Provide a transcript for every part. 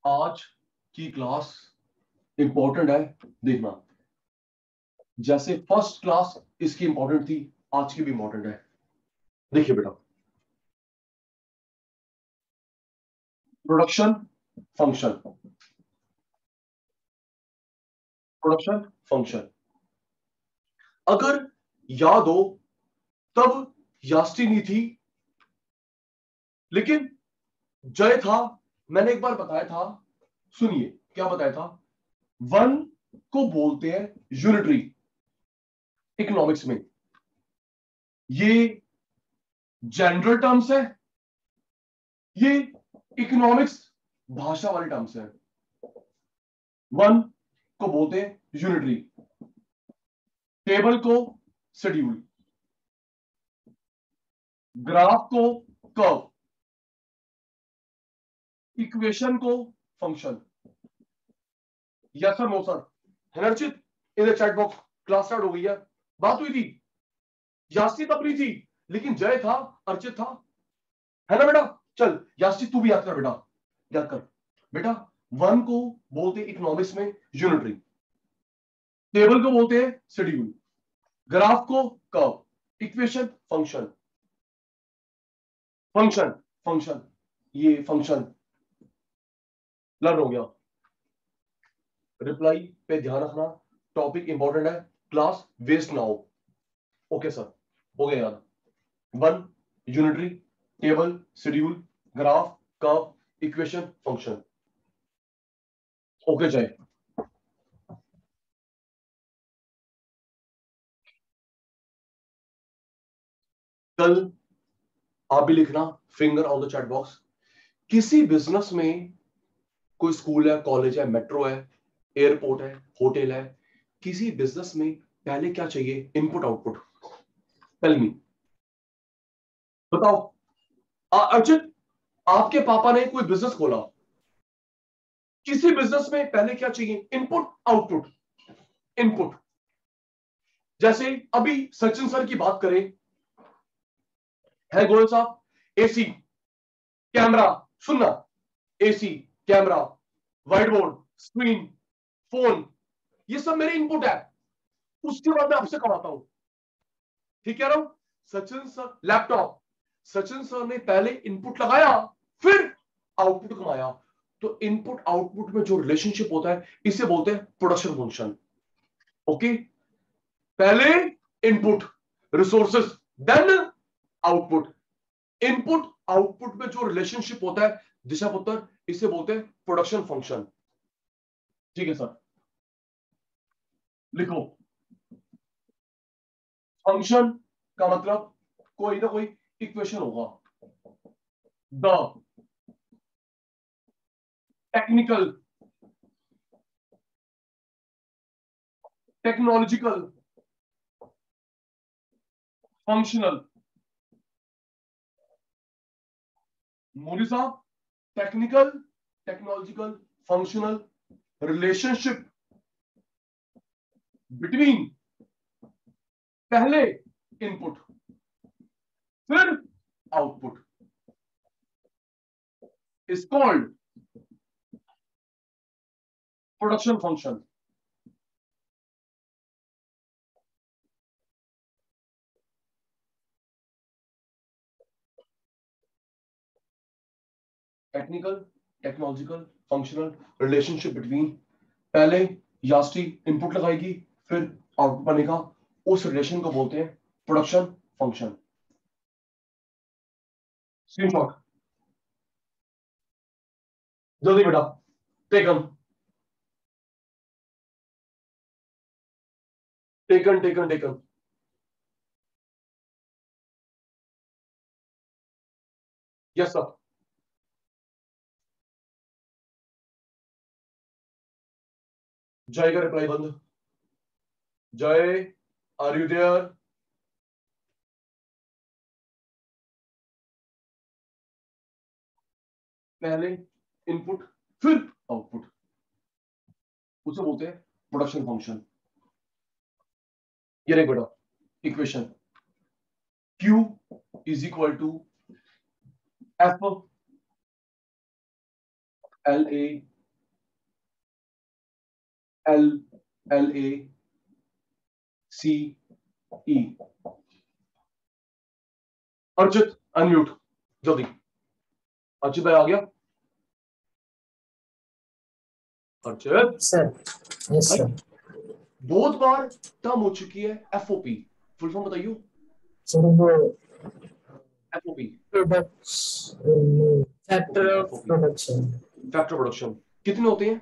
आज की class important है, देखना। जैसे फर्स्ट क्लास इसकी इंपॉर्टेंट थी, आज की भी इंपॉर्टेंट है। देखिए बेटा, प्रोडक्शन फंक्शन, प्रोडक्शन फंक्शन। अगर याद हो, तब यास्टी नहीं थी, लेकिन जय था। मैंने एक बार बताया था, सुनिए क्या बताया था। वन को बोलते हैं यूनिटरी इकोनॉमिक्स में। ये जनरल टर्म्स है, ये इकोनॉमिक्स भाषा वाले टर्म्स है। वन को बोलते हैं यूनिटरी, टेबल को शेड्यूल, ग्राफ को कर्व, इक्वेशन को function. Yes sir, no sir. हनर्चित, in the chat box. Class start हो गई है। बात हुई थी, यास्ती तब नहीं थी, लेकिन जय था, अर्चित था, है ना बेटा। चल यास्ती, तू भी याद कर बेटा, याद कर बेटा। वन को बोलते हैं इकोनॉमिक्स में यूनिटरी, टेबल को बोलते हैं शेड्यूल, ग्राफ को curve, equation function. Function function, ये फंक्शन लर्न हो गया। रिप्लाई पे ध्यान रखना, टॉपिक इंपॉर्टेंट है, क्लास वेस्ट ना हो। ओके सर, हो गया याद। One unitary, table schedule, graph curve, equation function. Okay जय। कल आप भी लिखना, finger on the chat box. किसी बिजनेस में, कोई स्कूल है, कॉलेज है, मेट्रो है, एयरपोर्ट है, होटल है, किसी बिजनेस में पहले क्या चाहिए? Input output. टेल मी, बताओ। अर्जुन, आपके पापा ने कोई बिजनेस खोला, किसी बिजनेस में पहले क्या चाहिए? Input output. इनपुट। जैसे अभी सचिन सर की बात करें, है गोयल साहब, एसी, कैमरा, सुनना, AC, camera, white board, screen, phone, ये सब मेरे इनपुट है। उसके बाद मैं आपसे कमाता हूं, ठीक कह रहा हूं। Sachin sir, laptop, Sachin sir ने पहले इनपुट लगाया, फिर आउटपुट कमाया। तो इनपुट आउटपुट में जो रिलेशनशिप होता है, इसे बोलते हैं प्रोडक्शन फंक्शन। ओके, पहले input, resources, then output. Input output में जो रिलेशनशिप होता है, दिशा पुत्र, इसे बोलते हैं प्रोडक्शन फंक्शन। ठीक है सर, लिखो। फंक्शन का मतलब कोई ना कोई इक्वेशन होगा। The technical, technological, functional. Modi साहब, technical, technological, functional, relationship between पहले इनपुट फिर output is called production function. Technical, technological, functional, relationship between, पहले यास्टी इनपुट लगाएगी, फिर आउटपुट बनेगा, उस रिलेशन को बोलते हैं प्रोडक्शन फंक्शन। स्क्रीनशॉट जल्दी बेटा, taken, taken, taken, taken. Yes sir. Jay का रिप्लाई बंद। Jay, are you there? पहले इनपुट फिर आउटपुट, उसे बोलते हैं प्रोडक्शन फंक्शन। ये देख बेटा, equation Q is equal to F L A L LA CE। Archit unmute जल्दी। अर्चित भाई आ गया? अर्चित सर। Yes sir. बहुत बार टर्म हो चुकी है FOP, फुल फॉर्म बताइए। सर वो FOP factor of production. Factor production कितने होते हैं?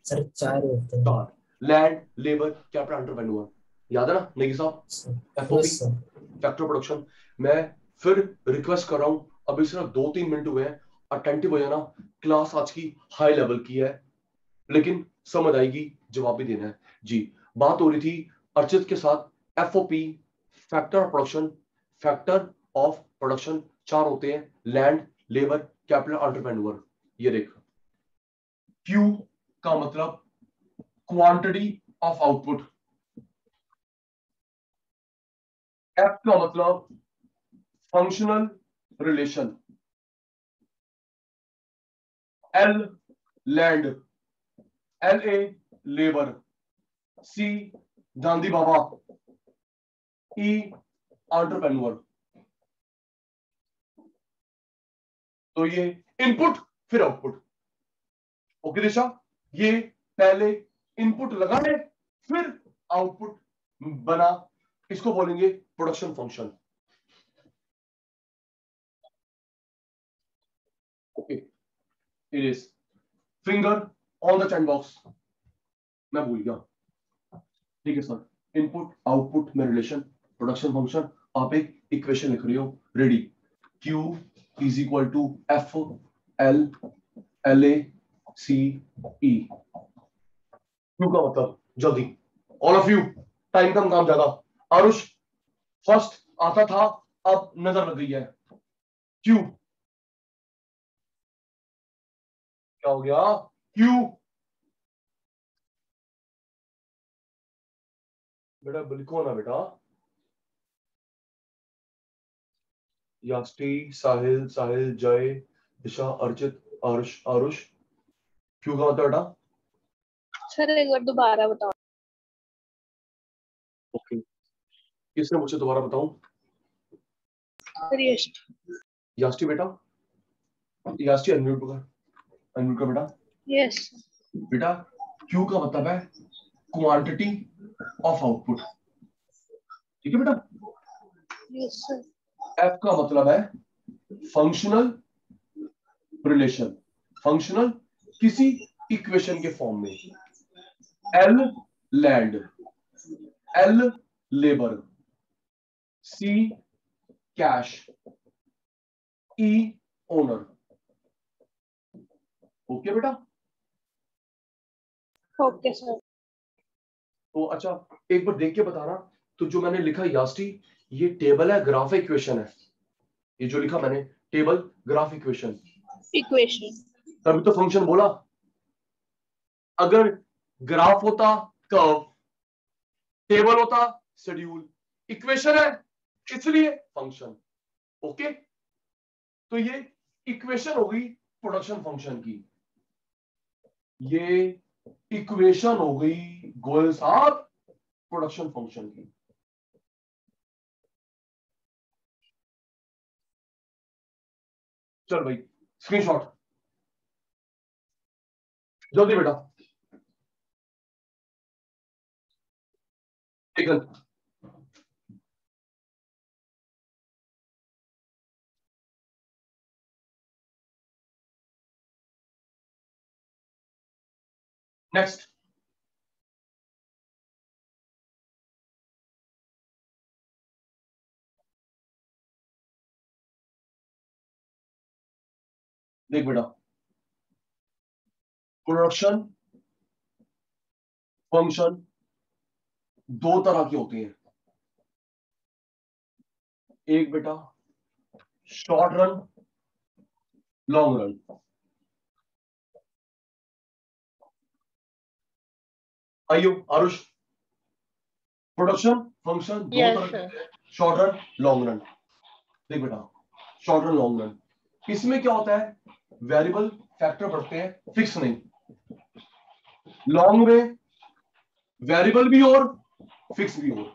सर 4 होते हैं। 4। Land, labour, capital, entrepreneur. याद है ना नेगी साहब? FOP yes sir. Factor production. मैं फिर रिक्वेस्ट कर रहा हूं, अभी सिर्फ 2-3 मिनट हुए हैं, अटेंटिव हो जाना। क्लास आज की हाई लेवल की है, लेकिन समझ आएगी, जवाब भी देना है जी। बात हो रही थी अर्चित के साथ FOP factor of production. Factor of production 4 होते हैं, लैंड, लेबर, कैपिटल, एंटरप्रेन्योर। ये देख, Q का मतलब क्वांटिटी ऑफ आउटपुट, F का मतलब functional relation, L land, LA labour, C Gandhi बाबा, E एंटरप्रेन्योर। तो ये इनपुट फिर आउटपुट। ओके दिशा, ये पहले इनपुट लगाए फिर आउटपुट बना, इसको बोलेंगे production function. Okay, it is finger on the chat box. मैं भूल गया, ठीक है सर। इनपुट आउटपुट में रिलेशन, प्रोडक्शन फंक्शन। आप एक इक्वेशन लिख रही हो, ready. Q is equal to F L LA CE। Q का मतलब, जल्दी ऑल ऑफ यू, टाइम कम काम ज्यादा। आरुष फर्स्ट आता था, अब नजर लग गई है। Q क्या हो गया? Q बेटा लिखो ना बेटा। यास्टी, साहिल, साहिल, जय, दिशा, अर्चित, आरुष, आरुष। Q का मतलब बेटा? सर एक बार दोबारा बताओ। ओके, किसने मुझसे दोबारा बताऊं? यास्टी बेटा, यास्टी अनम्यूट कर, अनम्यूट कर बेटा। यस बेटा Q का मतलब है क्वांटिटी ऑफ आउटपुट, ठीक है बेटा। Yes sir. F का मतलब है फंक्शनल रिलेशन, फंक्शनल किसी इक्वेशन के फॉर्म में। L land, L labour, C cash, E owner. Okay बेटा? Okay sir. तो अच्छा, एक बार देख के बताना। तो जो मैंने लिखा यास्टी, ये टेबल है, ग्राफ इक्वेशन है? ये जो लिखा मैंने टेबल, ग्राफ, इक्वेशन। इक्वेशन। तभी तो फंक्शन बोला। अगर ग्राफ होता कर्व, टेबल होता शेड्यूल, इक्वेशन है इसलिए फंक्शन। ओके, तो ये इक्वेशन हो गई प्रोडक्शन फंक्शन की, ये इक्वेशन हो गई गोयल साहब प्रोडक्शन फंक्शन की। चल भाई स्क्रीनशॉट जल्दी बेटा। टेकन। नेक्स्ट, देख बेटा, प्रोडक्शन फंक्शन दो तरह के होते हैं। एक बेटा शॉर्ट रन, लॉन्ग रन। आइयो आरुष, प्रोडक्शन फंक्शन दो तरह के होते हैं, शॉर्ट रन, लॉन्ग रन। देख बेटा, शॉर्ट रन, लॉन्ग रन, इसमें क्या होता है, वेरिएबल फैक्टर बढ़ते हैं, फिक्स नहीं। लॉन्ग में वेरिएबल भी और फिक्स भी और।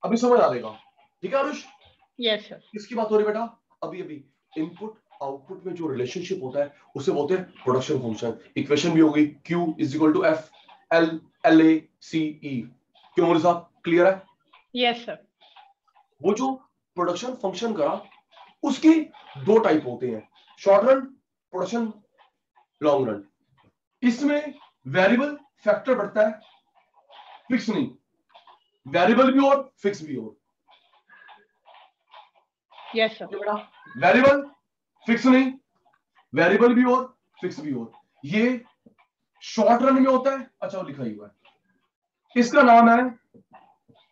अभी समझ आ जाएगा, ठीक है आरुष? Yes sir. किसकी बात हो रही बेटा? अभी अभी इनपुट आउटपुट में जो रिलेशनशिप होता है उसे बोलते हैं प्रोडक्शन फंक्शन। इक्वेशन भी होगी Q is equal to F L LACE। क्यों बोले साहब, क्लियर है? Yes sir. वो जो प्रोडक्शन फंक्शन करा उसके दो टाइप होते हैं, short run production, long run. इसमें वेरिएबल फैक्टर बढ़ता है, फिक्स नहीं। वेरिएबल भी और फिक्स भी और। Yes sir. बेटा वेरिएबल फिक्स नहीं, वेरिएबल भी और फिक्स भी और, ये शॉर्ट रन में होता है। अच्छा वो लिखा ही हुआ है, इसका नाम है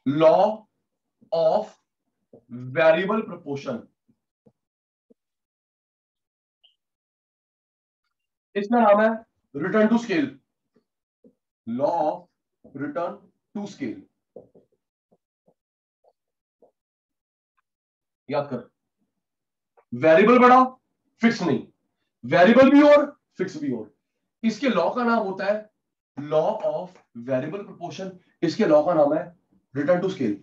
लॉ ऑफ वेरिएबल प्रोपोर्शन। इसका नाम है return to scale, law of return to scale. याद कर, वेरिएबल बढ़ा फिक्स नहीं, वेरिएबल भी और फिक्स भी और। इसके लॉ का नाम होता है लॉ ऑफ वेरिएबल प्रोपोर्शन। इसके लॉ का नाम है रिटर्न टू स्केल।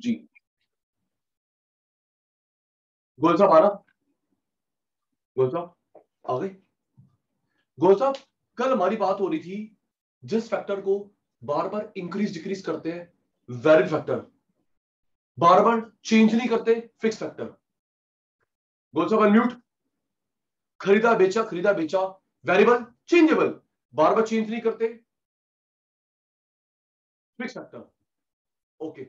जी गोल साहब आना, गोल साहब आ गए। गोल साहब कल हमारी बात हो रही थी जिस फैक्टर को बार बार इंक्रीज डिक्रीज करते हैं वेरिएबल फैक्टर, बार बार चेंज नहीं करते फिक्स फैक्टर। गोल साहब अनम्यूट। खरीदा बेचा वेरिएबल चेंजेबल, बार बार चेंज नहीं करते फिक्स फैक्टर। ओके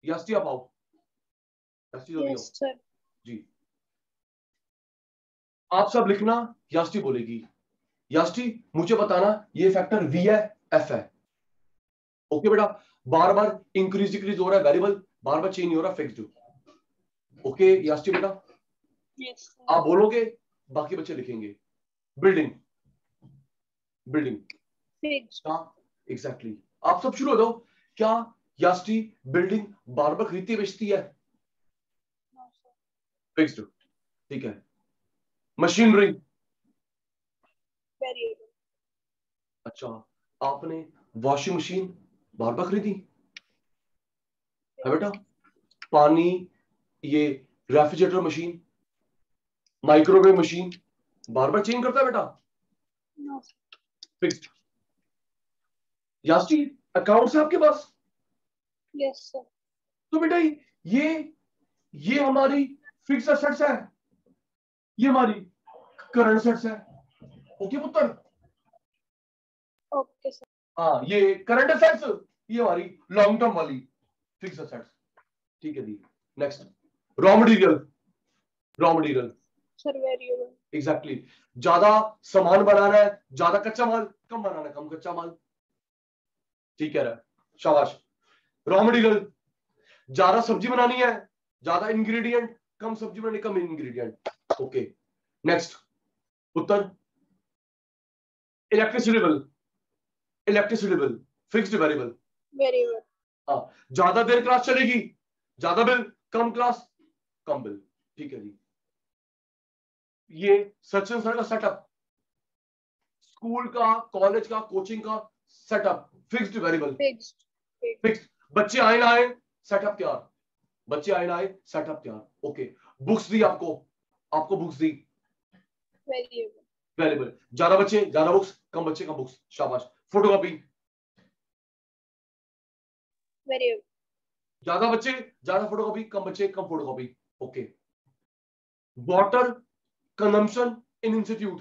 यास्टी आप आओ, यास्टी जल्दी आओ। Yes sir. जी आप सब लिखना, यास्टी बोलेगी। यास्टी मुझे बताना ये फैक्टर V है F है। ओके बेटा, बार बार इंक्रीज डिक्रीज हो रहा है वेरिएबल, बार बार चेंज नहीं हो रहा फिक्स्ड। ओके यास्टी बेटा यस आप बोलोगे, बाकी बच्चे लिखेंगे। Building, building fixed. हाँ एग्जैक्टली। आप सब शुरू हो जाओ। क्या यास्टी बिल्डिंग बार बार खरीदती बेचती है? फिक्स्ड, ठीक है। Machinery, variable. अच्छा आपने वॉशिंग मशीन बार बार खरीदी है बेटा? पानी, ये रेफ्रिजरेटर मशीन, माइक्रोवेव मशीन बार बार चेंज करता है बेटा? नो। फिक्स्ड। यास्टी अकाउंट है आपके पास? Yes sir. तो बेटा ये हमारी फिक्स एसेट्स है, ये हमारी करंट एसेट्स है। ओके पुत्र? Okay sir. हाँ ये करंट एसेट्स, ये हमारी लॉन्ग टर्म वाली फिक्स एसेट्स। ठीक है जी। Next raw material, raw material sir variable. Exactly. ज्यादा सामान बनाना है, ज्यादा कच्चा माल, कम बनाना है, कम कच्चा माल। ठीक है शाबाश। रॉ मटेरियल, ज्यादा सब्जी बनानी है, ज्यादा इंग्रेडिएंट, कम सब्जी बनानी, कम इंग्रेडिएंट। ओके नेक्स्ट उत्तर electricity bill, electricity bill fixed variable. Variable. हाँ ज्यादा देर क्लास चलेगी, ज्यादा बिल, कम क्लास कम बिल। ठीक है जी। ये सचिन सर का सेटअप, स्कूल का, कॉलेज का, कोचिंग का setup fixed variable. Fixed. Fixed. बच्चे आए ना आए सेटअप तैयार, बच्चे आए ना आए सेटअप तैयार। ओके बुक्स दी आपको, आपको बुक्स दी वेरिएबल। वेरिएबल। ज्यादा बच्चे ज्यादा बुक्स, कम बच्चे कम बुक्स, शाबाश। Photocopy, variable. ज्यादा बच्चे ज्यादा फोटोकॉपी, कम बच्चे कम photocopy. Okay water consumption in institute,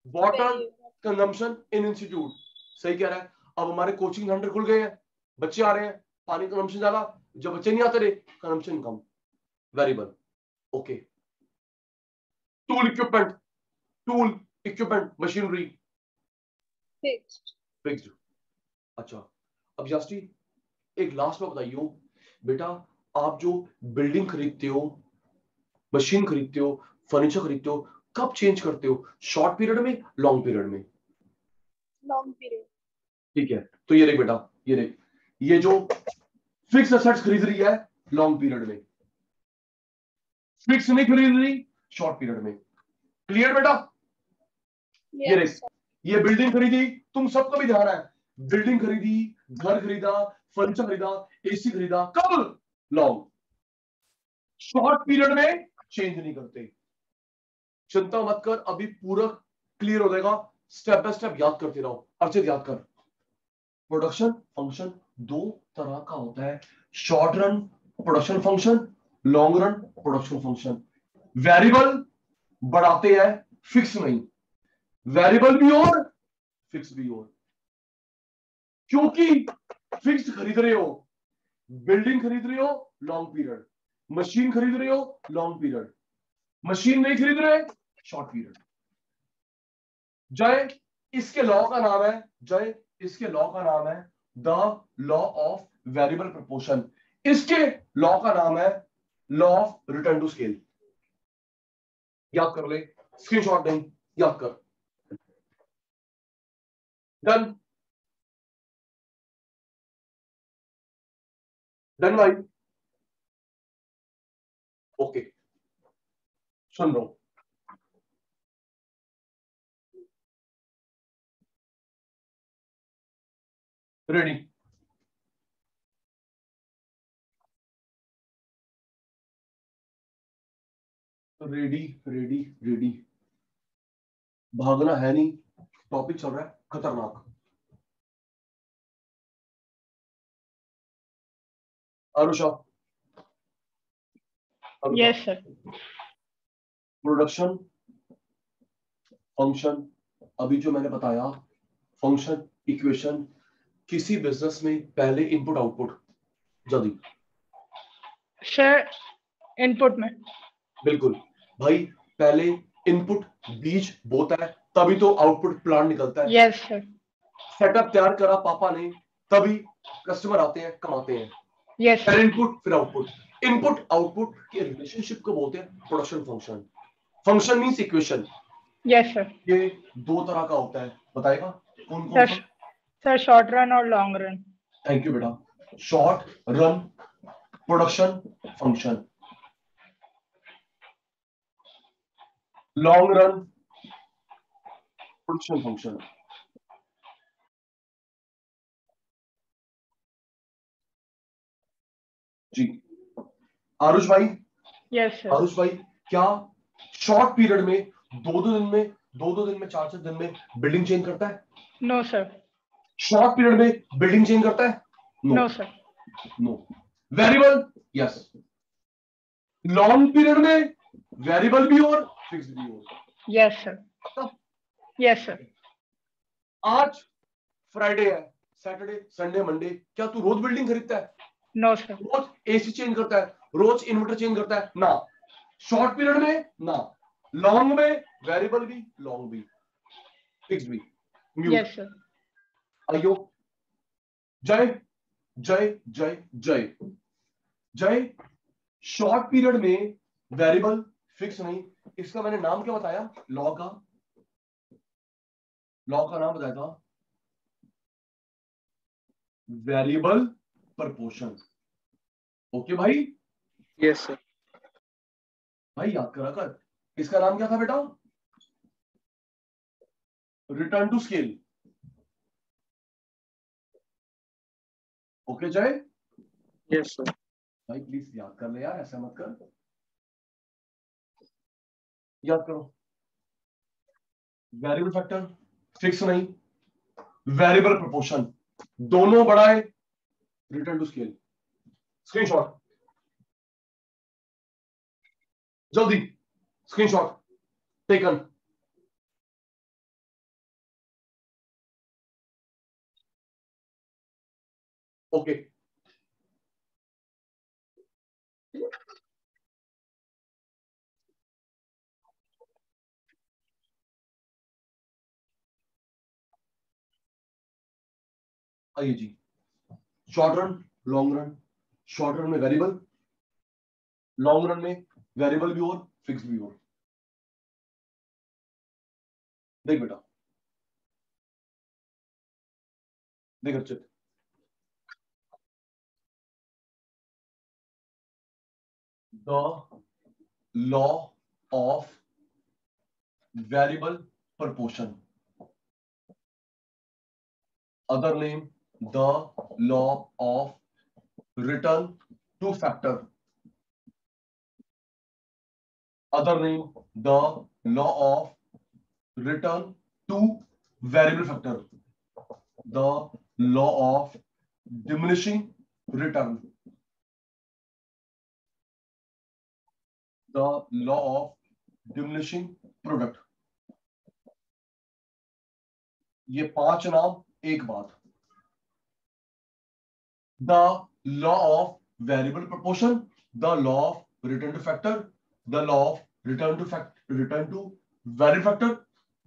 water consumption in institute सही कह रहा है। अब हमारे कोचिंग सेंटर खुल गए हैं, बच्चे आ रहे हैं, पानी कंजम्पशन ज्यादा, जब बच्चे नहीं आते रहे कंजम्पशन कम, variable. Okay tool equipment, tool equipment machinery fixed. Fixed. अच्छा अब यास्टी एक लास्ट में बताइयो बेटा, आप जो बिल्डिंग खरीदते हो, मशीन खरीदते हो, फर्नीचर खरीदते हो, कब चेंज करते हो? शॉर्ट पीरियड में, लॉन्ग पीरियड में? Long period. ठीक है तो ये देख बेटा, ये देख, ये जो फिक्स एसेट्स खरीद रही है लॉन्ग पीरियड में, फिक्स नहीं खरीद रही शॉर्ट पीरियड में। क्लियर बेटा? ये Yes, देख, sir. ये बिल्डिंग खरीदी, तुम सबको भी ध्यान है, बिल्डिंग खरीदी, घर खरीदा, फर्नीचर खरीदा, एसी खरीदा, कब? लॉन्ग। शॉर्ट पीरियड में चेंज नहीं करते। चिंता मत कर, अभी पूरा क्लियर हो जाएगा, स्टेप बाय स्टेप याद करते रहो। अर्चित याद कर, प्रोडक्शन फंक्शन दो तरह का होता है, short run production function, long run production function. Variable बढ़ाते हैं, फिक्स नहीं। वेरिएबल भी और फिक्स भी और, क्योंकि फिक्स खरीद रहे हो, बिल्डिंग खरीद रहे हो लॉन्ग पीरियड, मशीन खरीद रहे हो लॉन्ग पीरियड, मशीन नहीं खरीद रहे शॉर्ट पीरियड। जय, इसके लॉ का नाम है, जय इसके लॉ का नाम है the law of variable proportion. इसके लॉ का नाम है law of return to scale. याद कर ले, स्क्रीनशॉट नहीं, याद कर। डन, डन भाई, ओके, सुन लो। रेडी? रेडी रेडी रेडी, भागना है नहीं, टॉपिक चल रहा है खतरनाक। Aarusha, Yes, sir. Production function, अभी जो मैंने बताया, फंक्शन इक्वेशन, किसी बिजनेस में पहले इनपुट आउटपुट, जल्दी। Sir, input में. बिल्कुल भाई, पहले इनपुट बीज बोता है, तभी तो आउटपुट प्लांट निकलता है। Yes, sir. सेटअप तैयार करा पापा ने, तभी कस्टमर आते हैं, कमाते हैं। Yes, पहले sir. इनपुट फिर आउटपुट। इनपुट आउटपुट के रिलेशनशिप को बोलते हैं production function. Function means equation. Yes, sir. ये दो तरह का होता है, बताएगा कौन कौन Sir, सा? sir, short run और long run. थैंक यू बेटा। Short run production function, long run production function. जी आरुष भाई, Yes, sir. आरुष भाई, क्या शॉर्ट पीरियड में दो दो दिन में, दो दिन में, चार चार दिन में बिल्डिंग चेंज करता है? No, sir. शॉर्ट पीरियड में बिल्डिंग चेंज करता है? No, sir. No. Variable yes. Long period में वेरिएबल भी और फिक्स भी और। Yes, sir. Yes, sir. आज फ्राइडे है, सैटरडे संडे मंडे, क्या तू रोज बिल्डिंग खरीदता है? No, sir. रोज एसी चेंज करता है, रोज इन्वर्टर चेंज करता है ना। शॉर्ट पीरियड में ना, लॉन्ग में वेरिएबल भी, लॉन्ग भी, फिक्स भी। म्यूट। Yes, sir. आइयो, जय जय जय जय जय, शॉर्ट पीरियड में वेरिएबल फिक्स नहीं, इसका मैंने नाम क्या बताया? लॉ का, लॉ का नाम बताया था वेरिएबल प्रपोर्शन। ओके भाई? Yes sir. भाई याद करा कर, इसका नाम क्या था बेटा? Return to scale. Okay Jay? Yes sir. भाई प्लीज याद कर ले यार, ऐसा मत कर, याद करो। वेरिएबल फैक्टर फिक्स नहीं, वेरिएबल प्रोपोर्शन दोनों बढ़ाए, रिटर्न टू स्केल। स्क्रीनशॉट जल्दी, स्क्रीनशॉट टेकन। ओके, आइए जी। Short run, long run, short run में वेरिएबल, लॉन्ग रन में वेरिएबल भी और फिक्स भी और। देख बेटा, देख Archit, the law of variable proportion. Other name, the law of return to factor. Other name, the law of return to variable factor. The law of diminishing return. The law of diminishing product. ये 5 नाम एक बात. The law of variable proportion, the law of return to factor, the law of return to variable factor,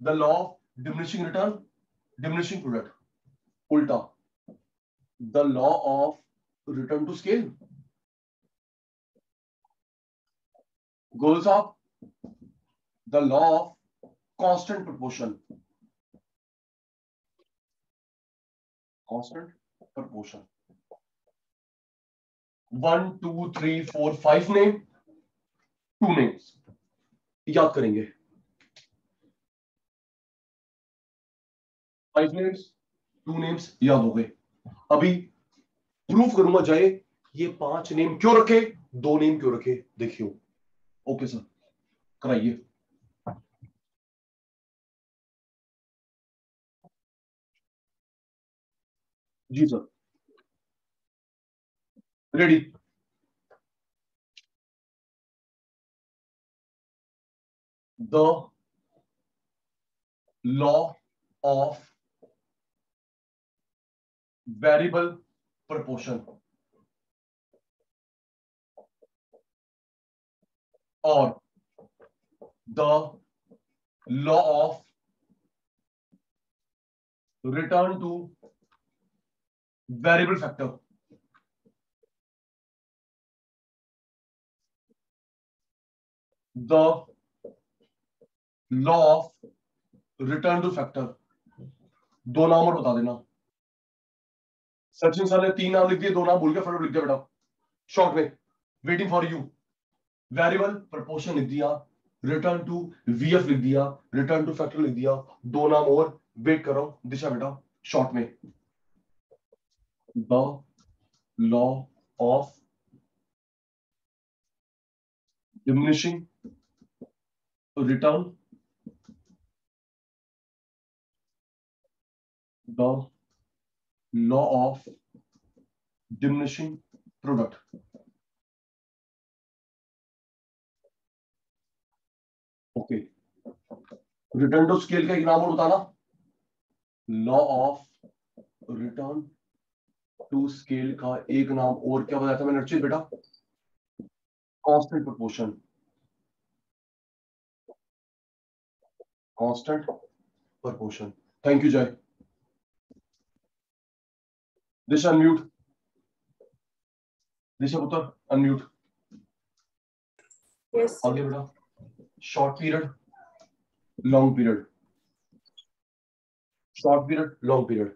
the law of diminishing return, diminishing product. उल्टा, the law of return to scale. गोल साहब, the law of constant proportion. Constant proportion. 1, 2, 3, 4, 5 name, 2 names याद करेंगे. 5 names, 2 names याद हो गए. अभी proof करूंगा जाए ये 5 नेम क्यों रखे, 2 नेम क्यों रखे, देखियो. ओके सर, कराइए. जी sir, ready. The law of variable proportion और the law of return to variable factor. The law of return to factor. 2 नाम और बता देना. सचिन सर ने 3 नाम लिख दिए, 2 नाम भूल गया, फटाफट लिख दिया बेटा शॉर्ट में. Waiting for you. Variable proportion लिख दिया, रिटर्न टू वीएफ लिख दिया, रिटर्न टू फैक्टर लिख दिया, 2 नाम और वेट कर रहा हूं. दिशा बेटा शॉर्ट में. The law of diminishing return, द law of diminishing product. Okay, return to scale का एक नाम और बताना. Law of return to scale का एक नाम और क्या बताया था मैंने अर्चित बेटा? Constant proportion. Constant proportion. Thank you Jay. Disha unmute. Disha पुत्र अनम्यूट. Yes. आगे बेटा. Short period, long period. Short period, long period.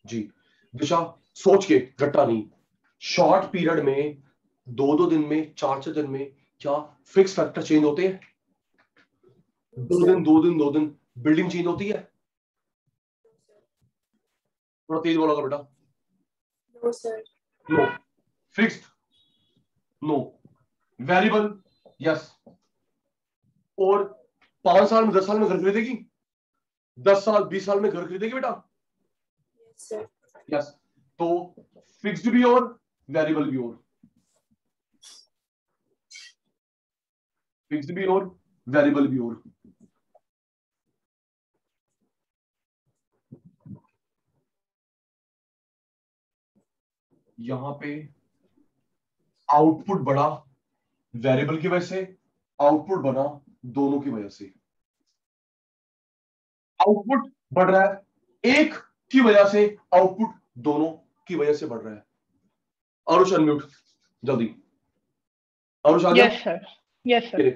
जी दिशा, सोच के, रट्टा नहीं. शॉर्ट पीरियड में 2-2 दिन में, 4-4 दिन में क्या फिक्स फैक्टर चेंज होते हैं? 2 दिन 2 दिन 2 दिन बिल्डिंग चेंज होती है? थोड़ा तेज बोलोगा बेटा. No, sir. No. Fixed, no. Variable, yes. और 5 साल में 10 साल में घर खरीदेगी? 10 साल 20 साल में घर खरीदेगी बेटा? Yes, sir. यस. तो फिक्स्ड भी और वेरिएबल भी और. फिक्स्ड भी और वेरिएबल भी और. यहां पे आउटपुट बढ़ा वेरिएबल की वजह से, आउटपुट बढ़ा दोनों की वजह से. आउटपुट बढ़ रहा है एक की वजह से, आउटपुट दोनों की वजह से बढ़ रहा है. आरुष अनम्यूट जल्दी. आरुष आ गया? Yes sir. Yes sir.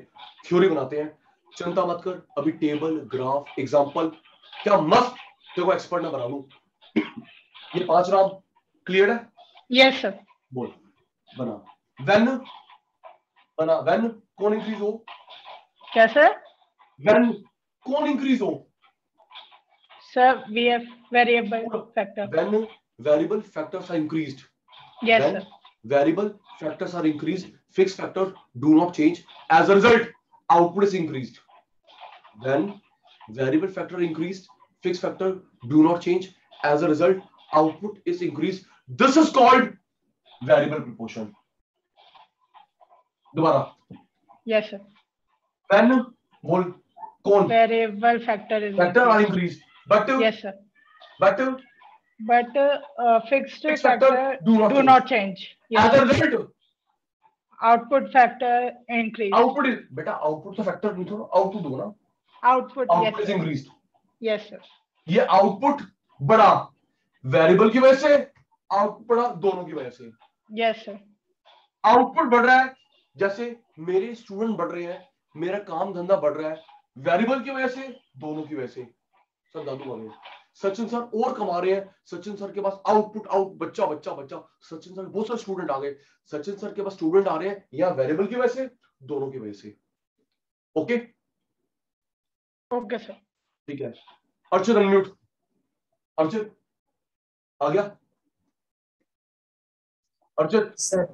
Theory बनाते हैं, चिंता मत कर. अभी टेबल, ग्राफ, एग्जांपल, क्या मस्त देखो एक्सपर्ट ना बना लूं. ये 5 नाम क्लियर है? Yes sir. बोल. बना. व्हेन, बना. व्हेन कौन इंक्रीज हो? क्या सर? व्हेन कौन इंक्रीज हो? Sir, we have variable factor. When variable factors are increased, Yes, when sir. variable factors are increased, fixed factors do not change. As a result, output is increased. When variable factor increased, fixed factor do not change. As a result, output is increased. This is called variable proportion. दोबारा. Yes, sir. When बोल कौन? Variable factor is Factor are increased. increased, but Yes, sir. but But fixed fixed factor factor do not do change. not change. Yes, as a sir. result, Output factor increase. output is बेटा output तो factor नहीं थोड़ा output दो ना. Output, yes, Output is sir. increased. Yes, sir. ये output बढ़ा variable की वजह से, आउटपुट बढ़ा दोनों की वजह से. Yes, sir. आउटपुट बढ़ रहा है जैसे मेरे स्टूडेंट बढ़ रहे हैं, मेरा काम धंधा बढ़ रहा है, वेरिएबल की वजह से, दोनों की वजह से. सर दादू आ गए, सचिन सर और कमा रहे हैं, सचिन सर के पास आउटपुट आउट बच्चा बच्चा बच्चा, सचिन सर बहुत सारे स्टूडेंट आ गए, सचिन सर के पास स्टूडेंट आ रहे हैं, या वेरिएबल की वजह से, दोनों की वजह से. Okay Okay, sir. ठीक है. अर्चित अनम्यूट. अर्चित आ गया. अर्चित सर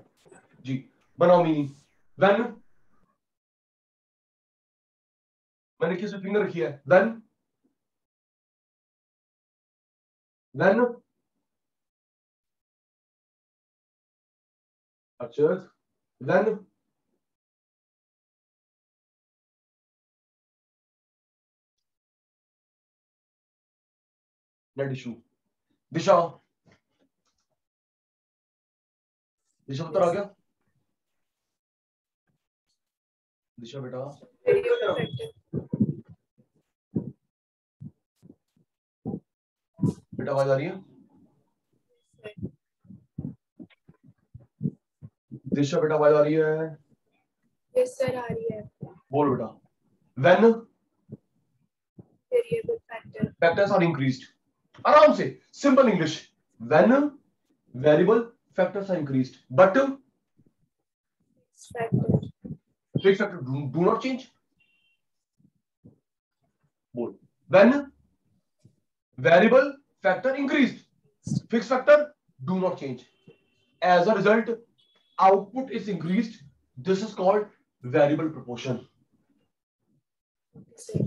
जी बनाओ मीनिंग. व्हेन मैंने किस फिंगर रखी है? When when Archit when net issue. Disha Disha उत्तर आ गया. दिशा बेटा Variable factor. बेटा आवाज आ रही है? दिशा बेटा आवाज आ रही है? Yes, sir. आ रही है. बोल बेटा. When Variable factor. factors are increased. आराम से simple English. when variable factors are increased but Fixed factor. fixed factor do not change. बोल. when variable factor increased, fixed factor do not change. As a result, output is increased. This is called variable proportion. Okay, sir.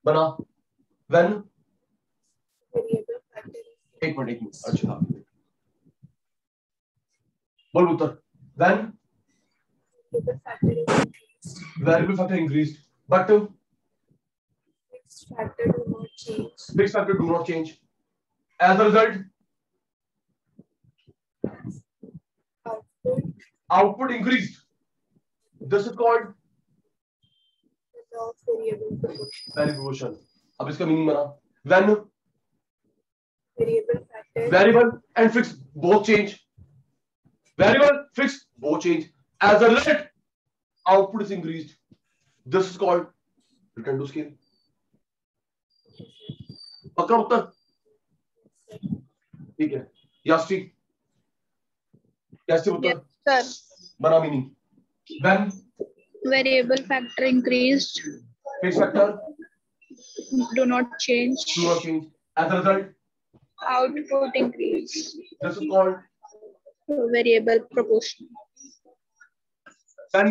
बना. when Variable factor. एक minute. अच्छा बोल उत्तर. when Variable factor is increased. variable factor increased but Fixed factor do not change. fixed factor do not change. As a result, output increased. This is called The law of variable proportion. variable proportion. अब इसका meaning बना. when Variable factor. variable and fixed both change, variable fixed both change, as a result output is increased. This is called return to scale. पक्का उत्तर? ठीक है. यास्टी कैसे उत्तर? Yes, sir. बना meaning. when Variable factor increased, fixed factor do not change. do not change, as a result Output increase. this is called Variable proportion. when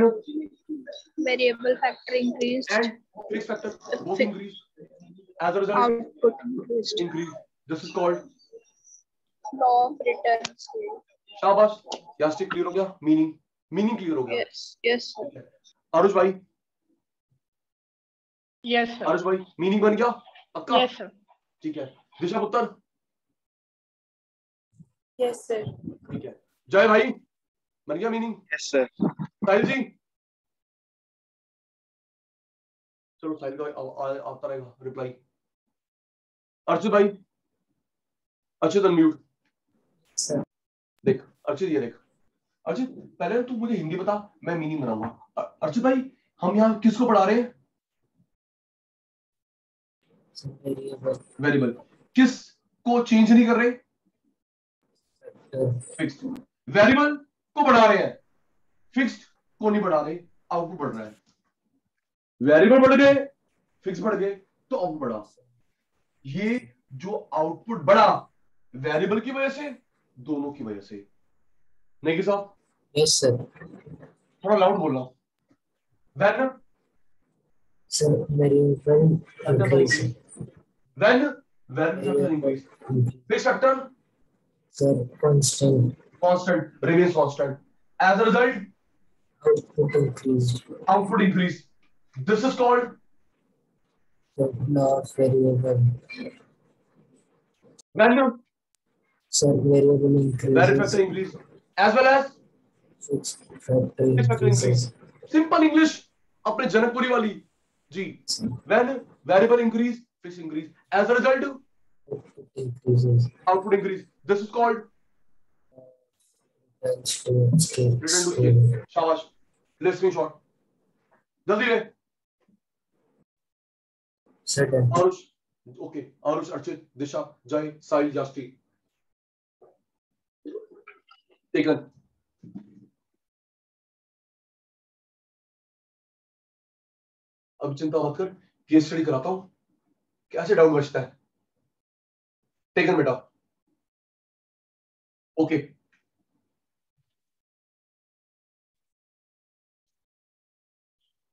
Variable factor increased, and fixed factor both increase, as a result output increased. increase. This is called Law of return scale. शाबाश. यास्टिक clear हो गया. Meaning clear हो गया. Yes, yes, sir. Aarush भाई. Yes, sir. Aarush भाई meaning बन गया पक्का? Yes, sir. ठीक है. दिशा उत्तर. Yes, sir. ठीक है. जय भाई बन गया मीनिंग. Yes, sir. साहिल जी चलो साहिल का आता रहेगा रिप्लाई. अर्चित भाई. अर्चित अनम्यूट. सर देख अर्चित ये देख. अर्चित पहले तू मुझे हिंदी बता, मैं मीनिंग बनाऊंगा. अर्चित भाई हम यहाँ किसको पढ़ा रहे हैं? Variable variable. किस को चेंज नहीं कर रहे? फिक्स्ड. वेरिएबल को बढ़ा रहे हैं, फिक्स्ड को नहीं बढ़ा रहे. आउटपुट बढ़ रहा है. वेरिएबल बढ़ गए, फिक्स बढ़ गए तो आउटपुट बढ़ा. ये जो आउटपुट बढ़ा वेरिएबल की वजह से, दोनों की वजह से। नहीं कि साहब? Yes, sir. थोड़ा लाउड बोलना। When Sir, variable increase. When variable increase, fix factor Sir, constant. Constant remains constant, as a result Output increased. Output increase. This is called Sir, law of variable. Value Sir, variable very increases. Factor increase as well as Fixed factor fix factor increase. increases. Simple English अपने जनकपुरी वाली जी। When variable increase, fix increase, as a result Output increases. Output increase. This is called Returns to scale. Return to scale. शाबाश, ले screenshot जल्दी ले। Sir, done. Arush, okay, Arush, Archit, Disha, Jay, Sai, जास्टी, taken. अब चिंता मत कर, केस स्टडी कराता हूं, कैसे डाउट बचता है। टेकन बेटा, ओके।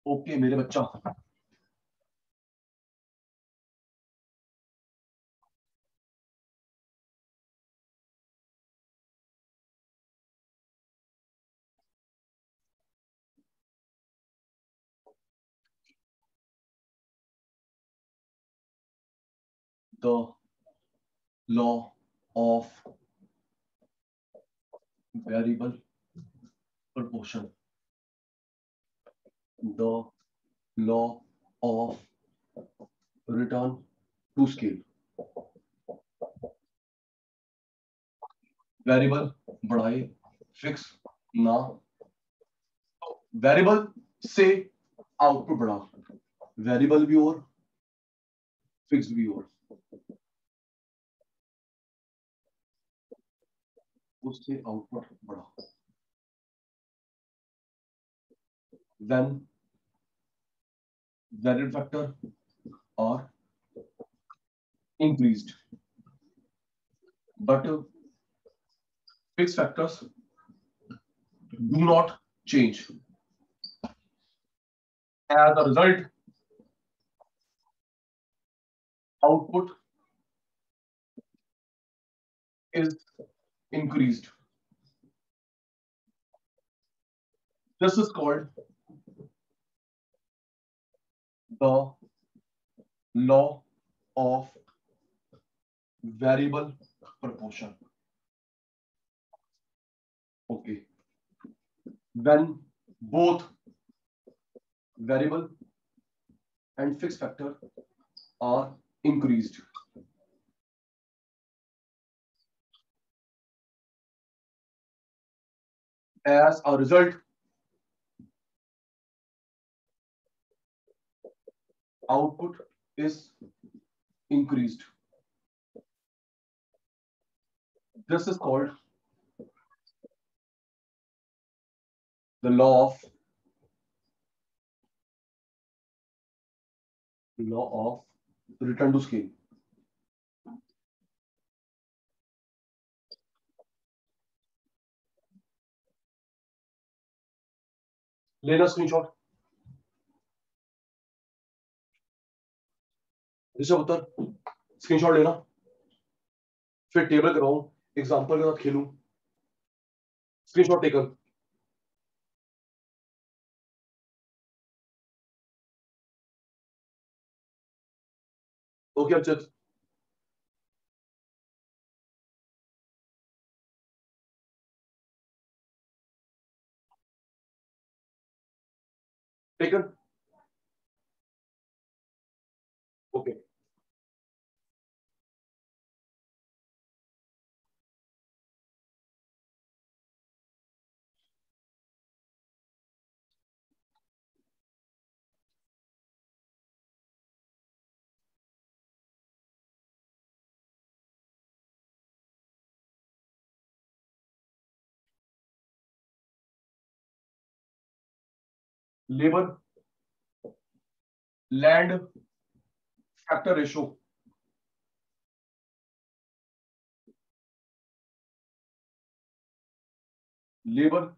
ओके मेरे बच्चा, the law of variable proportion, the law of return to scale। Variable बढ़ाए, फिक्स ना, वेरिएबल से आउटपुट बढ़ा, वेरिएबल भी और फिक्स भी और, उससे आउटपुट बढ़ा। when variable factor are increased but fixed factors do not change, as a result output is increased. This is called the law of variable proportion. Okay, when both variable and fixed factor are increased, as a result output is increased. This is called the law of return to scale. लेना screenshot, Rishabh उत्तर screenshot लेना, फिर table कराऊं, example के साथ खेलूं। Screenshot taken. Okay Archit, taken, okay. Labour land factor ratio labour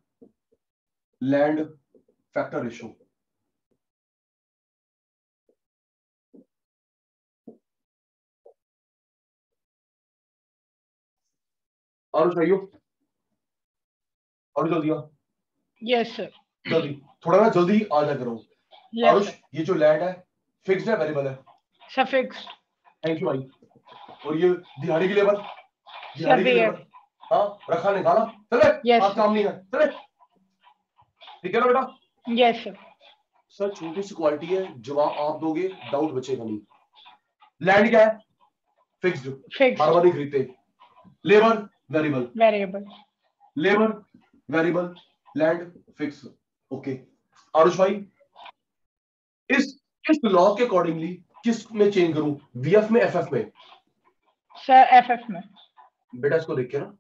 land factor ratio. और चाहिए और जल्दी आ, Yes, sir. जल्दी थोड़ा ना जल्दी आ जा करो। Yes, Aarush, sir. ये जो लैंड है फिक्स्ड है वेरिएबल है? Suffix. थैंक यू भाई। और ये दिहाड़ी की लेबर, दिहाड़ी की VF. लेबर, हाँ रखा निकाला, चले Yes, आज sir. काम नहीं है, चले ठीक है ना बेटा। Yes, sir. सर छोटी सी क्वालिटी है, जवाब आप दोगे डाउट बचेगा नहीं। लैंड क्या है? Fixed, Fixed. बार बार नहीं खरीदते। Labour variable, Variable. Labour variable, land fix. Okay Aarush भाई, इस लॉ के अकॉर्डिंगली किस में चेंज करूं, वीएफ में एफएफ में? Sir, FF में. बेटा इसको देख के ना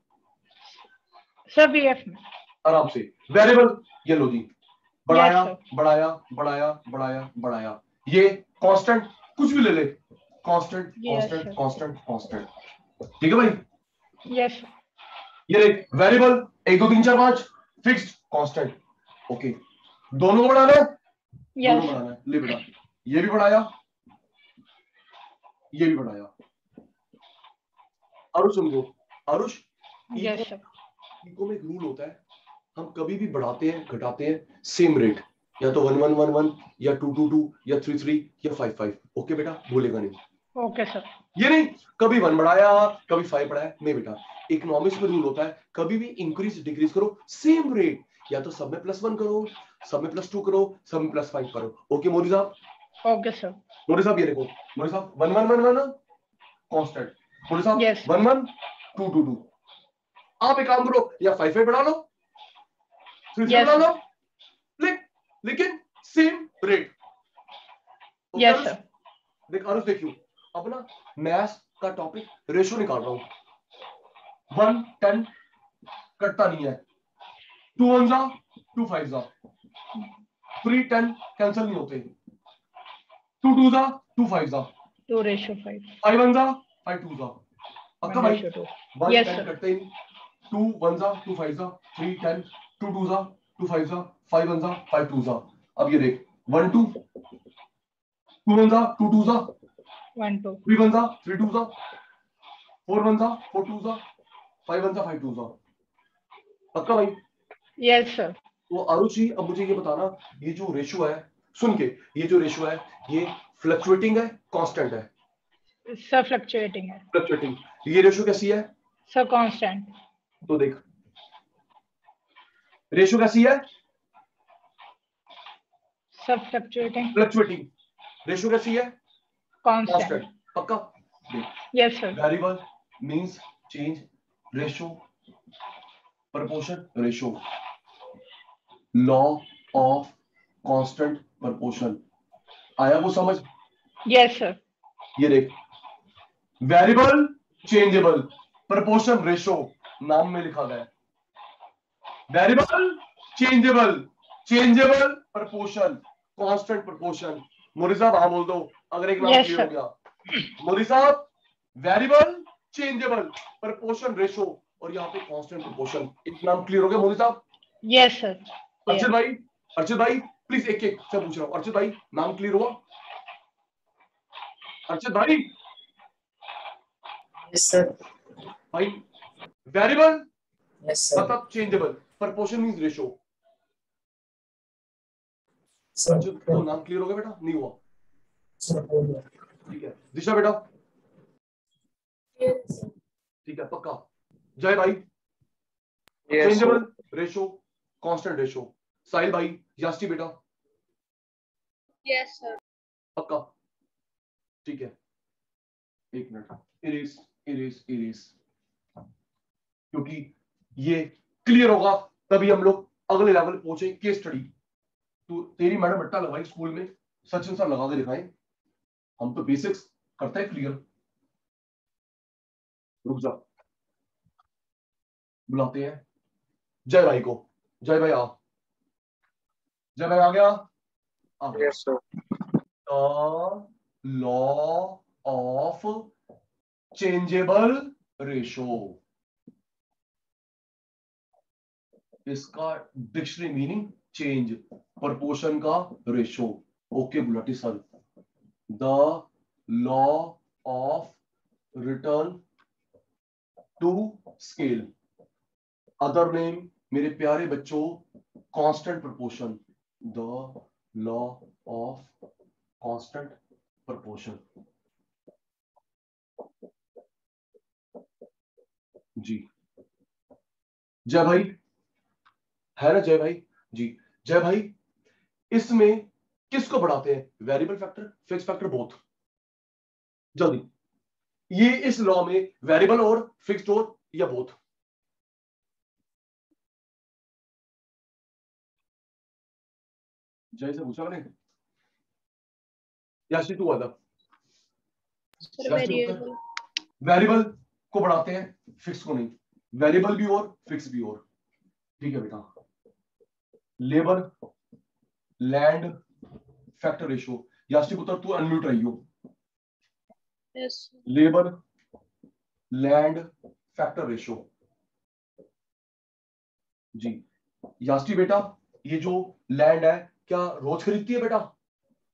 Sir, VF में. आराम से। वेरिएबल ये लो जी, बढ़ाया Yes, sir. बढ़ाया बढ़ाया बढ़ाया बढ़ाया, ये कांस्टेंट कुछ भी ले ले, constant Yes, constant sir. Constant constant, ठीक है भाई। Yes, sir. ये देख वेरिएबल 1 2 3 4 5 फिक्स्ड कांस्टेंट। ओके दोनों को बढ़ाना है, Yes, दोनों sir. बढ़ाना है, ले बेटा ये भी बढ़ाया ये भी बढ़ाया। आरुष सुन लो, आरुष Yes, sir. इको में एक रूल होता है, हम कभी भी बढ़ाते हैं घटाते हैं सेम रेट, या तो 1 1 1 1 या 2 2 2 या 3 3 या 5 5। ओके बेटा भूलेगा नहीं, Okay, sir. ये नहीं कभी 1 बढ़ाया कभी 5 बढ़ाया, नहीं बेटा। इकोनॉमिक्स में रूल होता है कभी भी इंक्रीज डिक्रीज करो सेम रेट, या तो सब में +1 करो, सब में +2 करो, सब में +5 करो। ओके मोदी साहब, Okay, sir. मोदी साहब ये देखो, मोदी साहब 1 1 1 1 कांस्टेंट, मोदी साहब Yes. 1 1 2 2 2। आप एक काम करो, या 5 5 बढ़ा लो, 3 3 Yes, बढ़ा sir. लो, लेकिन सेम रेट। Yes, sir. देख आरुष देखियो, अपना मैथ्स का टॉपिक रेशो निकाल रहा हूं, 1 10 कटता नहीं है, 2 1 जा 2 5 जा, 3 10 कैंसिल नहीं होते, 2 2 जा 2 5 जा, 2:5. 5 1 जा 5 2 जा, पक्का भाई? 1:2. 1 Yes, 10 sir. कटते ही, 2 1 जा 2 5 जा, 3 10 2 2 जा 2 5 जा, 5 1 जा 5 2 जा। अब ये देख 1 2 2 1 जा 2 2 जा, 1 2. 3 1 जा 3 2 जा, 4 1 जा 4 2 जा, 5 1 जा 5 2 जा, पक्का भाई? Yes, sir. तो आरुषि अब मुझे ये बताना, ये जो रेशियो है, सुन के, ये जो रेशियो है ये फ्लक्चुएटिंग है कांस्टेंट है? Sir, fluctuating है. फ्लक्चुएटिंग। ये रेशियो कैसी है? Sir, constant. तो देख रेशियो कैसी है? Sir, fluctuating. फ्लक्चुएटिंग। रेशियो कैसी है? Constant. कांस्टेंट, पक्का? देख Yes, sir. Variable means change, ratio proportion ratio, law of constant proportion। आया वो समझ? Yes, sir. ये देख वेरिएबल चेंजेबल प्रोपोर्शन रेशियो नाम में लिखा गया है, variable changeable changeable proportion constant proportion. Modi साहब हाँ बोल दो अगर एक नाम Yes, क्लियर हो sir. गया। मोदी साहब वेरिएबल चेंजेबल प्रोपोर्शन रेशियो और यहाँ पे कांस्टेंट प्रोपोर्शन, एक नाम क्लियर हो गया मोदी साहब? Yes, sir. अर्चित भाई प्लीज एक एक से पूछ रहा हूँ, अर्चित भाई नाम क्लियर हुआ? अर्चित भाई, Yes, sir. भाई वेरिएबल Yes, sir. मतलब changeable, proportion means ratio. Sir. तो नाम क्लियर हो गया बेटा? नहीं हुआ? Sir. ठीक है दिशा बेटा, Yes, sir. ठीक है पक्का? जय भाई Yes, sir. Changeable ratio constant ratio. Sahil भाई, यास्टी बेटा Yes, sir. पक्का? ठीक है एक मिनट, इरेज इरेज इरेज, क्योंकि ये क्लियर होगा तभी हम लोग अगले लेवल पहुंचे। केस स्टडी तो तेरी मैडम अट्टा लगाई स्कूल में, सचिन सर लगा के दिखाएं, हम तो बेसिक्स करते हैं क्लियर। रुक जा, बुलाते हैं जय भाई को। जय भाई आ, जय भाई आ गया? आ गया। Yes, sir. Law of changeable ratio, इसका डिक्शनरी मीनिंग चेंज, प्रपोर्शन का ratio. Okay Gulati sir, the law of return to scale, other name मेरे प्यारे बच्चों constant proportion, the law of constant proportion. जी जय भाई, है ना जय भाई? जी जय भाई, इसमें किसको बढ़ाते हैं? Variable factor, fix factor, both. जल्दी, ये इस लॉ में वेरिएबल और फिक्स्ड और या बोथ? जय से पूछा मैंने, याशी तू वाला वेरिएबल वेरिएबल को बढ़ाते हैं, फिक्स को नहीं। वेरिएबल भी और फिक्स भी और, ठीक है बेटा। लेबर लैंड फैक्टर रेशियो, याशी पुत्र तू अनम्यूट रही हो। Yes labour land factor ratio. जी यास्टी बेटा, ये जो लैंड है क्या रोज खरीदती है बेटा?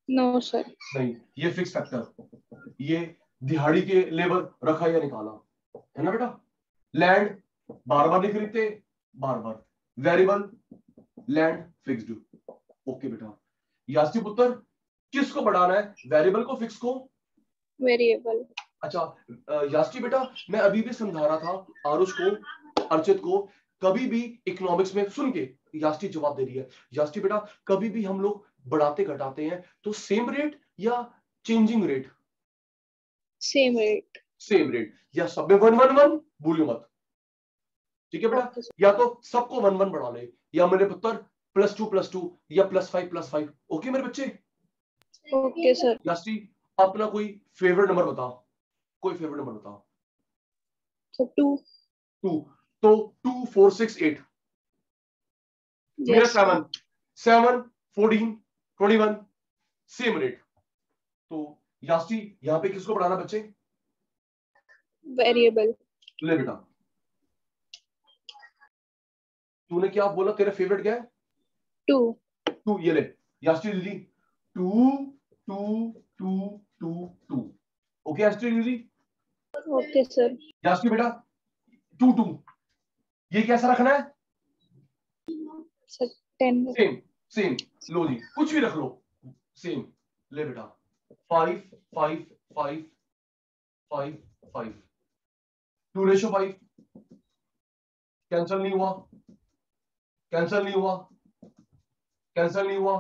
नो सर नहीं, ये फिक्स फैक्टर, ये दिहाड़ी के लेबर रखा या निकाला, है ना बेटा। लैंड बार बार नहीं खरीदते, बार बार। Variable land fixed. ओके बेटा, यास्टी पुत्र किसको बढ़ाना है, वेरिएबल को फिक्स को? वेरिएबल। अच्छा यास्टी बेटा, मैं अभी भी समझा रहा था आरुष को, अर्चित को, कभी भी इकोनॉमिक्स में सुन के यास्टी जवाब दे रही है। यास्टी बेटा, कभी भी हम लोग बढ़ाते घटाते हैं तो सेम रेट या changing rate? Same rate. Same rate, या सब में 1 1 1 भूलियो मत, ठीक है बेटा। या तो सबको 1 1 बढ़ा ले, या मेरे पुत्र +2 या +5 ओके मेरे बच्चे? Okay sir. यास्टी अपना कोई फेवरेट नंबर बता, कोई फेवरेट नंबर बता। So 2. 2, तो 2 4 6 8, मेरा 7 7 14 21 सेम रेट। तो यास्टी यहां पे किसको बढ़ाना बच्चे? वेरिएबल। ले बेटा, तूने क्या बोला, तेरा फेवरेट क्या है? 2। ये ले यास्टी दीदी, 2 2 2 2 2। ओके यास्टी दीदी? Okay sir. यास्टी बेटा 2 2, ये कैसा रखना है? सर 10। सेम सेम, लो जी कुछ भी रख लो, सेम। ले बेटा 5 5 5 5 5, 2:5, कैंसल नहीं हुआ, कैंसल नहीं हुआ, कैंसल नहीं हुआ।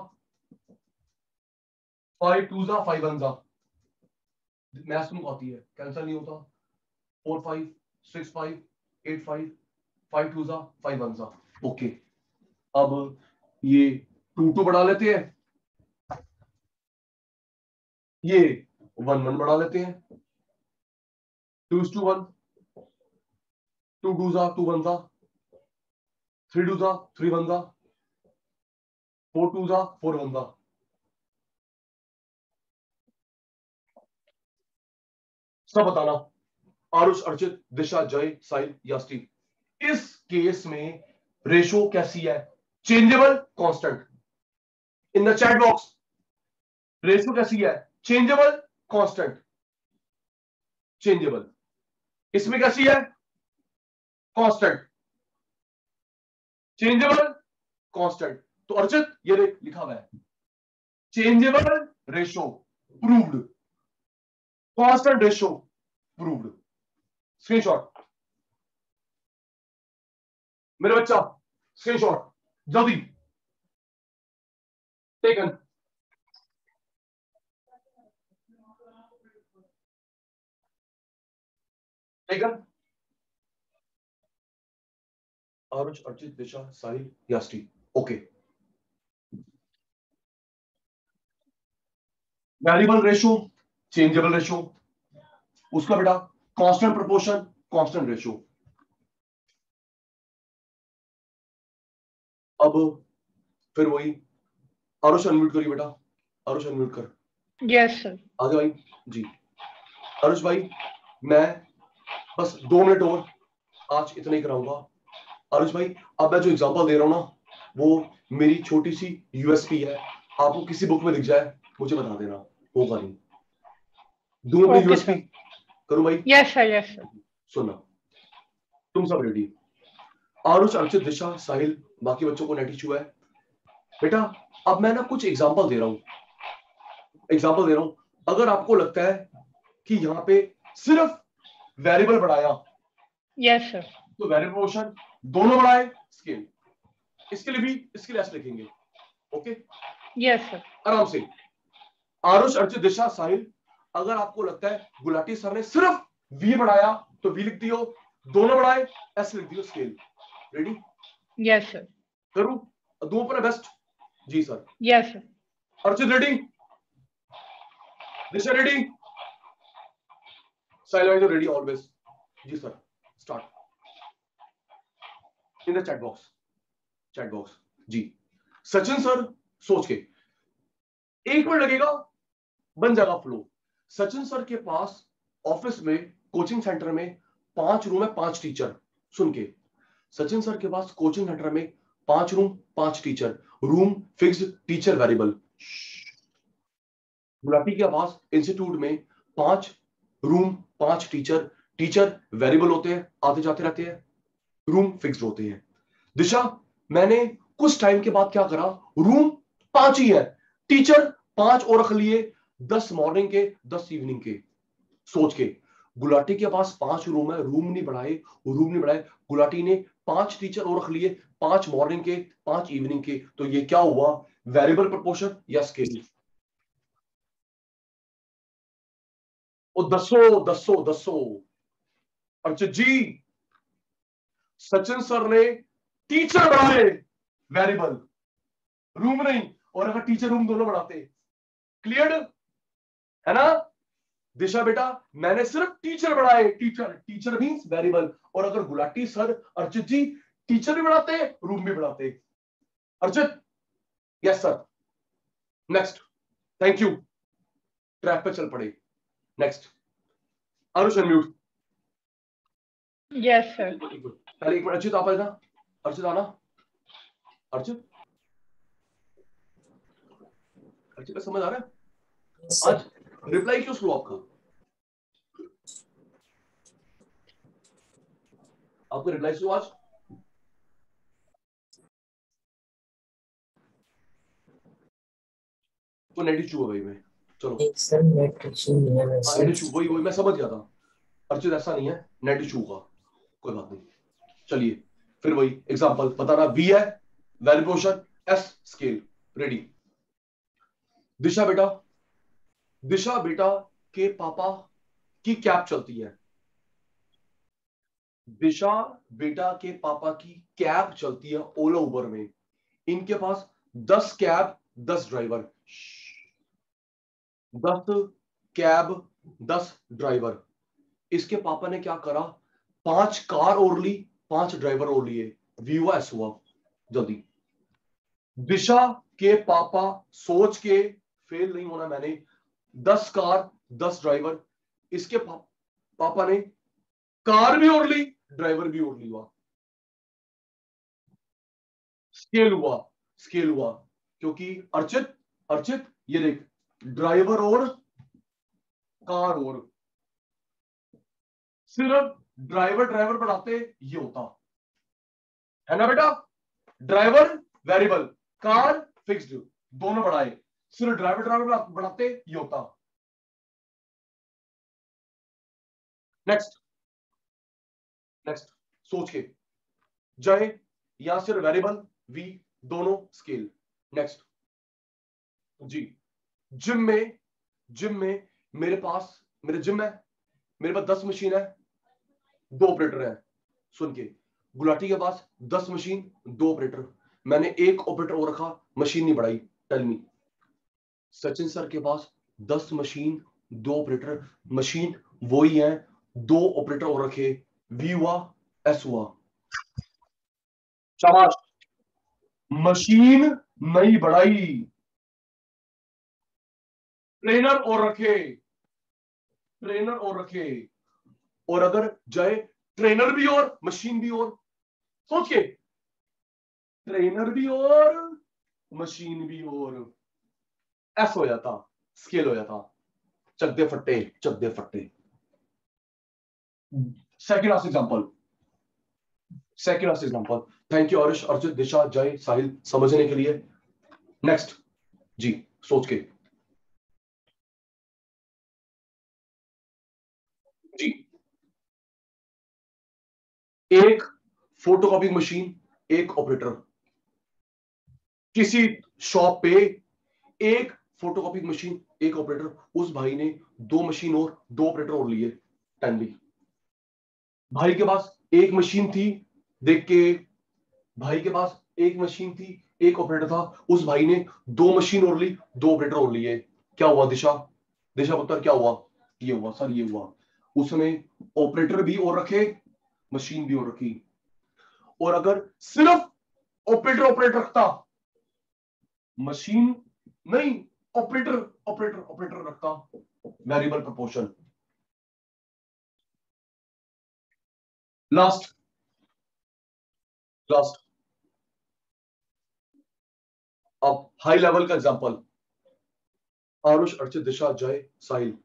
5 2 जा 5 1 जा, मैथ्स तुमको आती है, कैंसल नहीं होता। 4 5 6 5 8 5 5 2 जा 5 1 जा। ओके, अब ये 2 2 बढ़ा लेते हैं, ये 1 1 बढ़ा लेते हैं, 2:1, 2 2 जा 2 1 जा, 3 2 जा 3 1 जा, 4 2 जा 4 1 जा। सब बताना, आरुष, अर्चित, दिशा, जय, साहिल, यास्टी, इस केस में रेशो कैसी है? Changeable constant? In the chat box ratio कैसी है? Changeable constant? चेंजेबल। इसमें कैसी है? कांस्टेंट। Changeable constant. तो अर्चित ये लिखा हुआ है, changeable ratio proved, constant ratio proved. Screenshot मेरे बच्चा, स्क्रीनशॉट जल्दी, taken. Taken. Arush, Archit, Disha, Sahil, Yasti. Okay, variable ratio, changeable ratio, उसका बेटा कांस्टेंट प्रोपोर्शन, कांस्टेंट रेशो। अब फिर वही, आरुष अनम्यूट करिए बेटा, आरुष अनम्यूट कर। Yes sir. आगे भाई जी, आरुष भाई मैं बस 2 मिनट और आज इतना ही कराऊंगा, आरुष भाई अब मैं जो एग्जांपल दे रहा हूं ना वो मेरी छोटी सी यूएसपी है, आपको किसी बुक में दिख जाए मुझे बता देना, होगा नहीं। दूं अपनी Okay, यूएसपी, sir. करूं भाई? Yes, sir. Yes, sir. सुनना, तुम सब रेडी? आरुष, अर्चित, दिशा, साहिल, बाकी बच्चों को नेट इशू है बेटा। अब मैं ना कुछ एग्जांपल दे रहा हूं, अगर आपको लगता है कि यहाँ पे सिर्फ वेरिएबल बढ़ाया Yes, sir. तो वेरिएबल पोर्शन दोनों बढ़ाए स्केल, इसके लिए भी इसके लिए ऐसे लिखेंगे। Okay Yes, sir. आराम से। आरुष, अर्चित, दिशा, साहिल, अगर आपको लगता है गुलाटी सर ने सिर्फ वी बढ़ाया तो वी लिख दियो, दोनों बढ़ाए ऐसे लिख दियो स्केल। रेडी? Yes, sir. करूं? दो पर बेस्ट? जी sir. Yes, sir. Archit ready? Disha ready? Sahil ready always? जी sir. Start in the chat box. जी सचिन सर, सोच के 1 मिनट लगेगा, बन जाएगा फ्लो। सचिन सर के पास ऑफिस में, कोचिंग सेंटर में 5 रूम है, 5 टीचर। सुन के, सचिन सर के पास कोचिंग सेंटर में 5 room, 5 teacher, room fixed, teacher variable. Gulati के पास इंस्टीट्यूट में 5 रूम, 5 टीचर, टीचर वेरिएबल होते हैं, आते जाते रहते हैं, रूम फिक्स्ड होते हैं। दिशा, मैंने कुछ टाइम के बाद क्या करा, रूम 5 ही है, टीचर 5 और रख लिए, 10 मॉर्निंग के, 10 इवनिंग के। सोच के, गुलाटी के पास 5 रूम है, रूम नहीं बढ़ाए, गुलाटी ने 5 टीचर और रख लिए, 5 मॉर्निंग के, 5 इवनिंग के। तो ये क्या हुआ, वेरिएबल प्रपोर्शन या स्केल? ओ दसो अर्चित जी, सचिन सर ने टीचर बढ़ाए, वेरिएबल, रूम नहीं, और अगर टीचर रूम दोनों बढ़ाते, क्लियर है ना? दिशा बेटा, मैंने सिर्फ टीचर बढ़ाए, टीचर मींस वेरिएबल, और अगर गुलाटी सर, अर्चित जी टीचर भी बढ़ाते, रूम भी बढ़ाते। Archit, yes sir, next, thank you, track पे चल पड़े। Next, Aarush unmute. Yes, sir. पहले 1 मिनट, अर्चित आप आना, अर्चित आना, अर्चित का समझ आ रहा है? Yes, sir. आज रिप्लाई क्यों स्लो आपका रिप्लाई स्लो आज? तो नेट इशू है भाई में, चलो एक सर नेट इशू नहीं है वैसे। नेट इशू, वही मैं समझ गया था अर्चित, ऐसा नहीं है, नेट इशू का कोई बात नहीं। चलिए फिर वही एग्जांपल बताना, वी है variable portion, S scale. Ready? Disha बेटा के पापा की कैब चलती है, दिशा बेटा के पापा की कैब चलती है ओला उबर में, इनके पास 10 कैब, 10 ड्राइवर, 10 कैब, 10 ड्राइवर। इसके पापा ने क्या करा, 5 कार और ली, 5 ड्राइवर और लिए, वी हुआ एस हुआ। जल्दी, दिशा के पापा, सोच के, फेल नहीं होना मैंने, 10 कार, 10 ड्राइवर। इसके पापा ने कार भी और ली, ड्राइवर भी और लिया, स्केल हुआ, क्योंकि अर्चित ये देख, ड्राइवर और कार, और सिर्फ ड्राइवर बढ़ाते ये होता है ना बेटा, ड्राइवर वेरिएबल, कार फिक्स्ड, दोनों बढ़ाए, सिर्फ ड्राइवर बढ़ाते ये होता। नेक्स्ट सोच के, जय, यहां सिर्फ वेरिएबल, वी, दोनों स्केल। नेक्स्ट जी, जिम में मेरे जिम है, मेरे पास 10 मशीन है, 2 ऑपरेटर है। सुन के, गुलाटी के पास 10 मशीन, 2 ऑपरेटर, मैंने 1 ऑपरेटर और रखा, मशीन नहीं बढ़ाई। टेल मी, सचिन सर के पास 10 मशीन, 2 ऑपरेटर, मशीन वही है, 2 ऑपरेटर और रखे, वी हुआ एस हुआ। शाबाश, मशीन नहीं बढ़ाई, ट्रेनर और रखे, और अगर जय ट्रेनर भी और मशीन भी और, सोच के, ट्रेनर भी और मशीन भी और, एस हो जाता, स्केल हो जाता, चकदे फट्टे चकदे फट्टे। Second last example, second last example. Thank you Arush, Arjun, Disha, Jay, Sahil समझने के लिए। नेक्स्ट जी, सोच के जी। एक फोटोकॉपी मशीन, एक ऑपरेटर। किसी शॉप पे एक फोटोकॉपी मशीन, एक ऑपरेटर। उस भाई ने 2 मशीन और 2 ऑपरेटर और लिए। टाइमली भाई के पास एक मशीन थी, देख के भाई के पास एक मशीन थी, एक ऑपरेटर था। उस भाई ने 2 मशीन और ली, 2 ऑपरेटर और लिए। क्या हुआ दिशा, दिशा पुत्र क्या हुआ? ये हुआ सर, ये हुआ। उसने ऑपरेटर भी और रखे, मशीन भी और रखी। और अगर सिर्फ ऑपरेटर ऑपरेटर रखता, मशीन नहीं, ऑपरेटर ऑपरेटर ऑपरेटर रखता, वेरिएबल प्रोपोर्शन। लास्ट लास्ट अब हाई लेवल का एग्जांपल, आरुष, अर्चित, दिशा, जय, साहिल।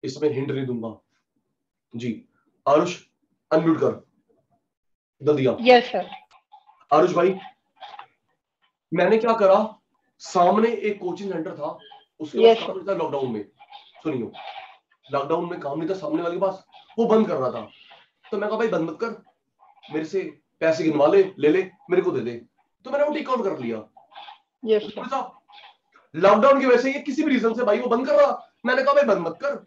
इसमें हिंट नहीं दूंगा जी। आरुष अनम्यूट कर, जल्दी आ। Yes sir. आरुष भाई, मैंने क्या करा, सामने एक कोचिंग सेंटर था, उसके Yes, पास काम नहीं था लॉकडाउन में। सुनियो, लॉकडाउन में काम नहीं था सामने वाले के पास, वो बंद कर रहा था। तो मैं कहा भाई बंद मत कर, मेरे से पैसे गिनवा ले, ले ले, मेरे को दे दे। तो मैंने वो टेक ओवर कर लिया। Yes sir. लॉकडाउन की वजह से ये किसी भी रीजन से भाई वो बंद कर रहा, मैंने कहा भाई बंद मत कर,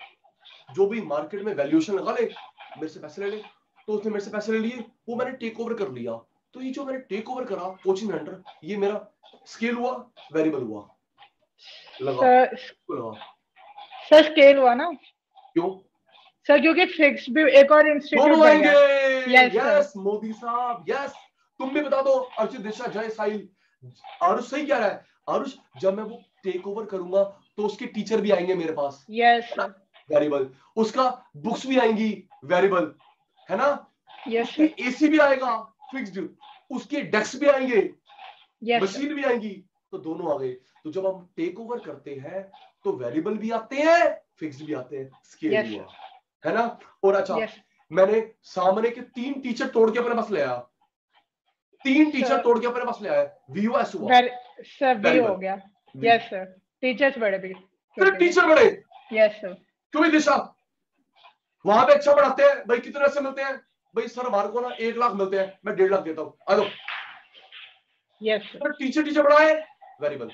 जो भी मार्केट में वैल्यूएशन लगा ले, मेरे से पैसे ले ले। तो उसने मेरे से पैसे ले लिए, वो मैंने टेक ओवर कर लिया। तो ये जो मैंने टेक ओवर करा कोचिंग सेंटर, ये मेरा स्केल हुआ, वेरिएबल हुआ। लगा लगा सर स्केल हुआ ना? क्यों सर क्योंकि फिक्स भी एक और इंस्टीट्यूट दोनों आएंगे। Yes, यस मोदी साहब, यस। तुम भी बता दो, अर्चित, दिशा, जय, साहिल। आरुष सही कह रहा है। आरुष, जब मैं वो टेक ओवर करूंगा तो उसके टीचर भी आएंगे मेरे पास, यस सर। वेरिएबल। उसका बुक्स भी आएंगी, वेरिएबल है ना। यस उसके सर। एसी भी आएगा, फिक्स्ड। उसके डेस्क भी आएंगे, यस मशीन भी आएंगी। तो दोनों आ गए। तो जब हम टेक ओवर करते हैं तो वेरिएबल भी आते हैं, फिक्स्ड भी आते हैं, स्केल Yes, हुआ, है ना। और अच्छा, Yes. मैंने सामने के 3 टीचर तोड़ के अपने पास ले आया, 3 टीचर Sir. तोड़ के अपने पास ले आया, वीओएस हुआ। Sir B Variable. हो गया। Yes sir. टीचर्स बड़े भी। फिर टीचर बड़े, यस सर। क्यों भी दिशा वहां पे अच्छा पढ़ाते हैं भाई। कितने पैसे मिलते हैं भाई? सर हमारे को ना 1 लाख मिलते हैं, मैं 1.5 लाख देता हूँ, आ जाओ। Yes sir. टीचर टीचर पढ़ाए, वेरिएबल।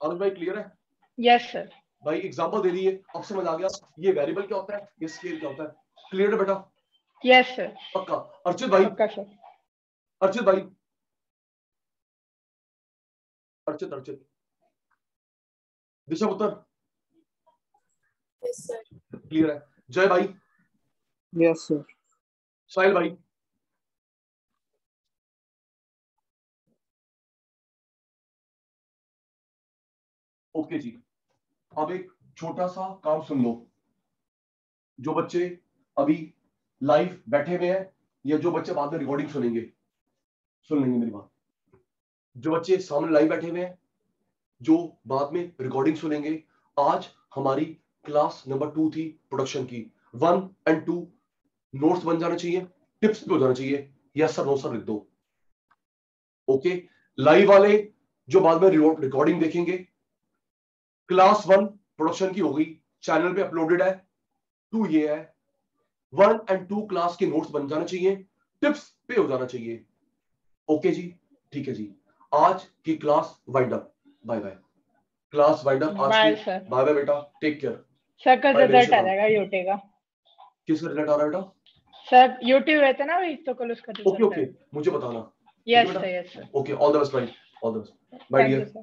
आरुष भाई क्लियर है? Yes sir. भाई एग्जांपल दे दिए, अब समझ आ गया ये वेरिएबल क्या होता है, ये स्केल क्या होता है। क्लियर है बेटा? Yes sir. पक्का। अर्चित भाई, पक्का सर। अर्चित भाई, अर्चित अर्चित, दिशा पुत्र Yes, sir. क्लियर है? जय भाई, Yes, sir. साहिल भाई, ओके जी। अब एक छोटा सा काम सुन लो, जो बच्चे अभी लाइव बैठे हुए हैं या जो बच्चे बाद में रिकॉर्डिंग सुनेंगे, सुन लेंगे मेरी बात। जो बच्चे सामने लाइव बैठे हुए हैं, जो बाद में रिकॉर्डिंग सुनेंगे, आज हमारी क्लास नंबर 2 थी प्रोडक्शन की। 1 और 2 नोट्स बन जाना चाहिए, टिप्स पे हो जाना चाहिए, यस सर नो सर लिख दो। ओके, लाइव वाले जो बाद में रिकॉर्डिंग देखेंगे, क्लास 1 प्रोडक्शन की हो गई, चैनल पे अपलोडेड है। 2 ये है, 1 और 2 क्लास के नोट्स बन जाना चाहिए, टिप्स पे हो जाना चाहिए। ओके जी, ठीक है जी। आज की class wind up, bye bye. Class wind up आज बाय की, सर। बाय बाय बेटा, टेक केयर। सर का बाय रिजल्ट बेटा। आ जाएगा यूटी का। किसका रिजल्ट आ रहा है बेटा? सर यूटी हुए थे ना अभी, तो कल उसका ओके रिजल्ट ओके, है। मुझे बताना। Yes sir. Yes sir. Okay, all the best भाई, all the best, bye thank you dear. Sir.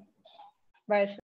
Bye sir.